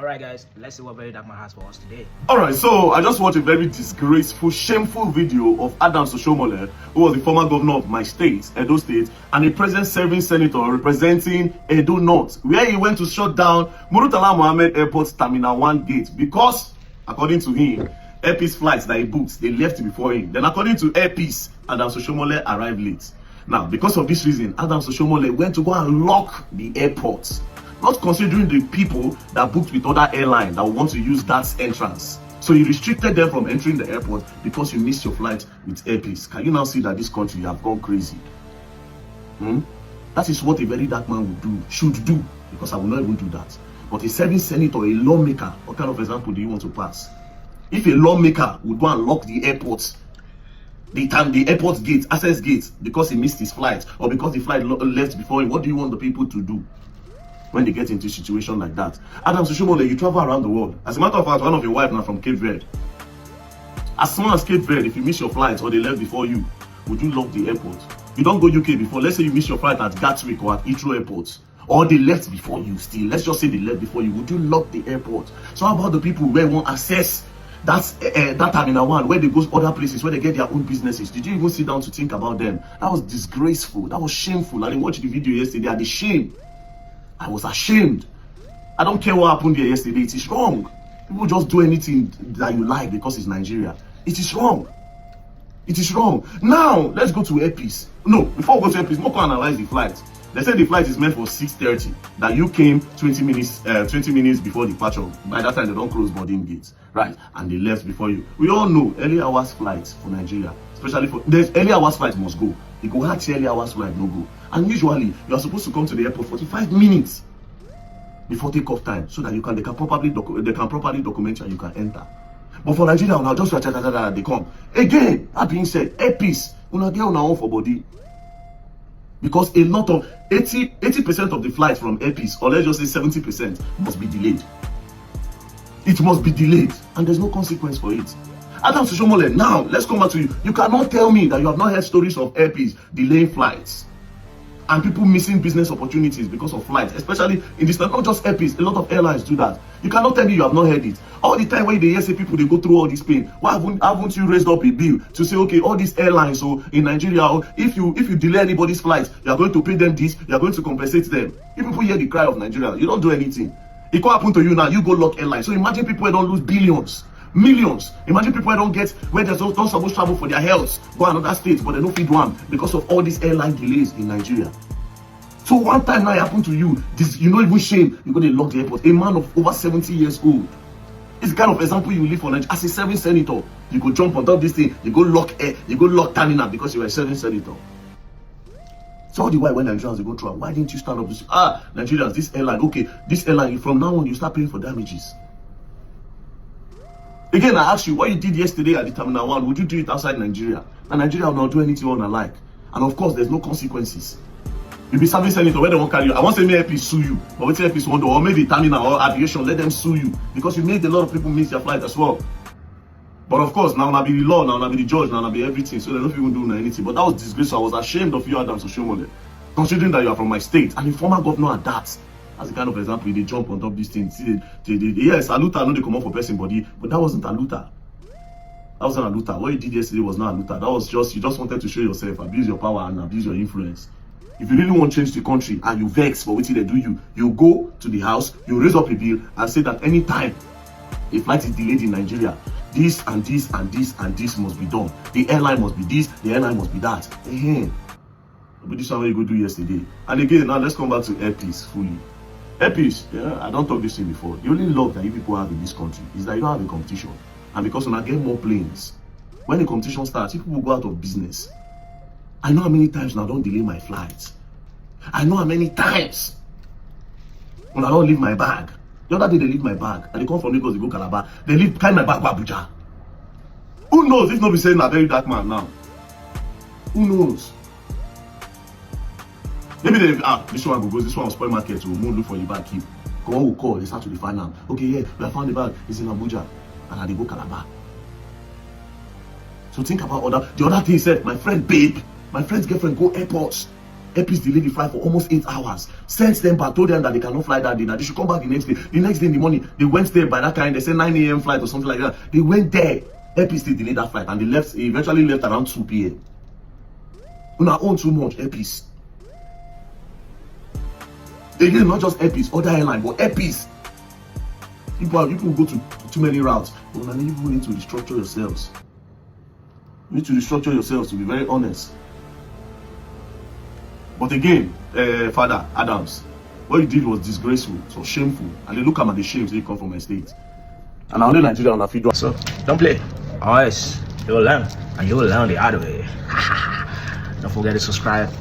Alright guys, let's see what Verydarkman has for us today. Alright, so I just watched a very disgraceful, shameful video of Adams Oshiomhole, who was the former governor of my state, Edo State, and a present serving senator representing Edo North, where he went to shut down Murtala Mohammed Airport's Terminal 1 gate because, according to him, Air Peace flights that he booked, they left before him. Then according to Air Peace, Adams Oshiomhole arrived late. Now, because of this reason, Adams Oshiomhole went to go and lock the airport, not considering the people that booked with other airlines that want to use that entrance. So he restricted them from entering the airport because you missed your flight with Air Peace. Can you now see that this country have gone crazy? That is what a Verydarkman would do, should do, because I will not even do that. But a serving senator, a lawmaker, what kind of example do you want to pass? If a lawmaker would go and lock the airport, the airport gate, access gate, because he missed his flight or because the flight left before him, what do you want the people to do when they get into a situation like that? Adams Oshiomhole, you travel around the world. As a matter of fact, one of your wives now from Cape Verde. As soon as Cape Verde, if you miss your flight or they left before you, would you lock the airport? You don't go UK before. Let's say you miss your flight at Gatwick or at Heathrow Airport, or they left before you still. Let's just say they left before you. Would you lock the airport? So how about the people where won't access that Terminal 1, where they go other places, where they get their own businesses? Did you even sit down to think about them? That was disgraceful. That was shameful. I didn't watch the video yesterday. I was ashamed. I was ashamed. I don't care what happened there yesterday. It is wrong. People just do anything that you like because it's Nigeria. It is wrong. It is wrong. Now, let's go to Air Peace. No, before we go to Air Peace, we can analyze the flight. They said the flight is meant for 6:30. That you came 20 minutes before departure. By that time, they don't close boarding gates, right? And they left before you. We all know early hours flights for Nigeria, especially for there's early hours flight must go. You go hard early hours flight no go. And usually you are supposed to come to the airport 45 minutes before takeoff time, so that they can properly document you and you can enter. But for Nigeria, now just they come again. That being said, Air Peace, una get una own for body. Because a lot of 80% of the flights from Air Peace, or let's just say 70%, must be delayed. It must be delayed, and there's no consequence for it. Adams Oshiomhole, now let's come back to you. You cannot tell me that you have not heard stories of Air Peace delaying flights and people missing business opportunities because of flights, especially in this time. Not just Air Peace, a lot of airlines do that. You cannot tell me you have not heard it. All the time when they hear say people they go through all this pain, why haven't you raised up a bill to say, okay, all these airlines, so in Nigeria, if you delay anybody's flight, you are going to pay them this, you are going to compensate them. If people hear the cry of Nigeria, you don't do anything. It could happen to you now, you go lock airlines. So imagine people don't lose billions, millions. Imagine people don't get where they're not supposed to travel for their health, go another state, but they don't feed one because of all these airline delays in Nigeria. So one time now it happened to you, this, you know, even shame, you're going to lock the airport. A man of over 70 years old. It's the kind of example you live for Nigeria. As a serving senator, you go jump on top of this thing, you go lock air, you go lock terminal because you're a serving senator. So all the while when Nigerians they go through, why didn't you stand up to say, Nigerians, this airline, okay, this airline, from now on you start paying for damages. Again, I ask you, what you did yesterday at the Terminal 1, would you do it outside Nigeria? And Nigeria will not do anything on alike. And of course, there's no consequences. You be serving senator where they won't carry you. I won't say may Air Peace sue you, but what Air Peace want to, or maybe terminal or aviation, let them sue you because you made a lot of people miss their flight as well. But of course, now I'll be the law, now I'll be the judge, now I'll be everything, so they don't even do anything. But that was disgraceful. I was ashamed of you, Adams Oshiomhole, considering that you are from my state and the former governor at that. As a kind of example, they jump on top of this thing. Yes, aluta, I know they come up for person body, but that wasn't aluta. That wasn't aluta. What you did yesterday was not aluta. That was just, you just wanted to show yourself, abuse your power and abuse your influence. If you really want to change the country and you vex for what they do you go to the house, you raise up a bill and say that anytime a flight is delayed in Nigeria, this and this and this and this must be done. The airline must be this, the airline must be that. But this is what you go do yesterday. And again, now let's come back to Air Peace fully. Air Peace, yeah, I don't talk this thing before. The only love that you people have in this country is that you don't have a competition. And because when I get more planes, when the competition starts, people will go out of business. I know how many times now I don't delay my flights. I know how many times when I don't leave my bag. The other day they leave my bag and they come from Lagos, they go Calabar. They leave carry my bag to Abuja. Who knows if not be saying a Verydarkman now? Who knows? Maybe they this one goes, this one will spoil market, so we'll look for the bag keep. Go on, will call, they start to find out. Okay, yeah, we have found the bag, it's in Abuja. And they go Calabar. So think about the other thing he said, my friend babe, my friend's girlfriend go airports. Airpeace delayed the flight for almost 8 hours. Sent them back, told them that they cannot fly that day. Now they should come back the next day. The next day in the morning, they went there by that time. They said 9 a.m. flight or something like that. They went there. Airpeace still delayed that flight and they left. Eventually left around 2 p.m. Una own too much Airpeace. Again, not just Airpeace, other airline, but Airpeace. People go to too many routes. But you need to restructure yourselves. You need to restructure yourselves, to be very honest. But again, Father Adams, what you did was disgraceful, so shameful. And they look at the shame, so you come from my state. And I only Nigeria on a feed. So don't play. Or else you'll learn, and you'll learn the hard way. Don't forget to subscribe.